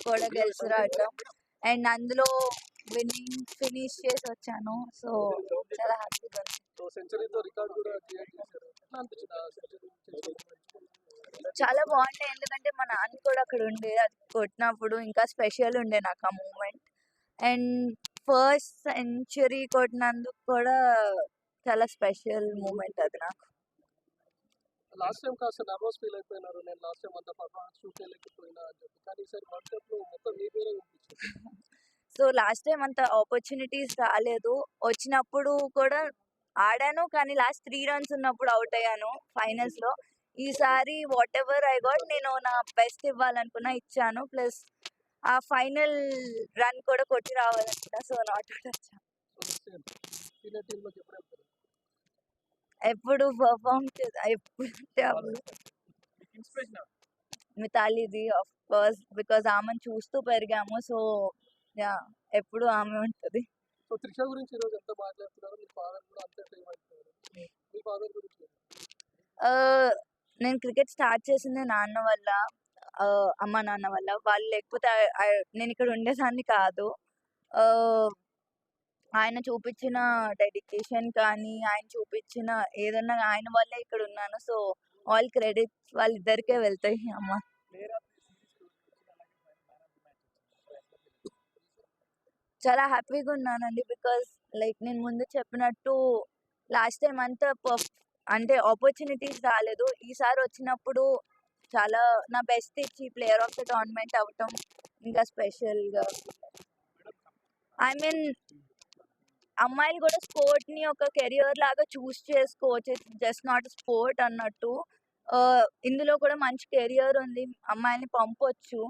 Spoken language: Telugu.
కూడా గెలిచి రావటం అండ్ అందులో విన్నింగ్ ఫినిష్ చేసి వచ్చాను. సో చాలా హ్యాపీగా ఉంది. సెంచరీతో రికార్డ్ కూడా క్రియేట్ చేశారు. ఎట్లా అనిపించింది ఆ సెంచరీ చాలా బాగుండే, ఎందుకంటే మా నాన్న కూడా అక్కడ ఉండే, అది కొట్టినప్పుడు ఇంకా స్పెషల్ ఉండే నాకు ఆ మూమెంట్. అండ్ ఫస్ట్ సెంచరీ కొట్టినందుకు కూడా చాలా స్పెషల్ మూమెంట్ అది నాకు. లాస్ట్ టైం కాస్త నర్వస్ ఫీల్ అయిపోయినారు, నేను లాస్ట్ టైం అంతా పర్ఫార్మెన్స్ చూపించలేకపోయినా అని చెప్పి, కానీ ఈసారి వరల్డ్ కప్ లో మొత్తం మీ పేరే కనిపించింది. సో లాస్ట్ టైం అంత ఆపర్చునిటీస్ రాలేదు, వచ్చినప్పుడు కూడా ఆడాను కానీ లాస్ట్ 3 runs ఉన్నప్పుడు అవుట్ అయ్యాను ఫైనల్స్ లో. ఈసారి వాట్ ఎవర్ ఐ గాట్, నేను నా బెస్ట్ ఇవ్వాలనుకున్నా, ఇచ్చాను. ప్లస్ ఆ ఫైనల్ రన్ కూడా కొట్టి రావాలనుకున్నా. సో నాట్ అవుట్ వచ్చాను. సీనియర్ టీమ్ లోకి ఎప్పుడు వెళ్తారు? ఎప్పుడు పర్ఫామ్ ఎప్పుడు అప్పుడు మితాలీది ఆఫ్ కోర్స్, బికాజ్ ఆమెను చూస్తూ పెరిగాము. సో యా, ఎప్పుడు ఆమె ఉంటుంది. సో త్రిష గురించి ఈరోజు ఎంత మాట్లాడుతున్నారు, మీ ఫాదర్ కూడా అంతే ఫేమ్ అవుతున్నారు. మీ ఫాదర్ గురించి నేను క్రికెట్ స్టార్ట్ చేసింది నాన్న వల్ల, అమ్మ నాన్న వల్ల. వాళ్ళు లేకపోతే నేను ఇక్కడ ఉండేదాన్ని కాదు. ఆయన చూపించిన డెడికేషన్ కానీ, ఆయన చూపించిన ఏదన్నా ఆయన వల్లే ఇక్కడ ఉన్నాను. సో ఆల్ క్రెడిట్స్ వాళ్ళిద్దరికే వెళ్తాయి. అమ్మ చాలా హ్యాపీగా ఉన్నానండి, బికాస్ లైక్ నేను ముందు చెప్పినట్టు లాస్ట్ టైం అంతా అంటే ఆపర్చునిటీస్ రాలేదు. ఈసారి వచ్చినప్పుడు చాలా నా బెస్ట్ ఇచ్చి ప్లేయర్ ఆఫ్ ద టోర్నమెంట్ అవ్వటం ఇంకా స్పెషల్గా. ఐ మీన్ అమ్మాయిలు కూడా స్పోర్ట్ని ఒక కెరియర్ లాగా చూస్ చేసుకోవచ్చు, జస్ట్ నాట్ స్పోర్ట్ అన్నట్టు. ఇందులో కూడా మంచి కెరియర్ ఉంది, అమ్మాయిని పంపొచ్చు.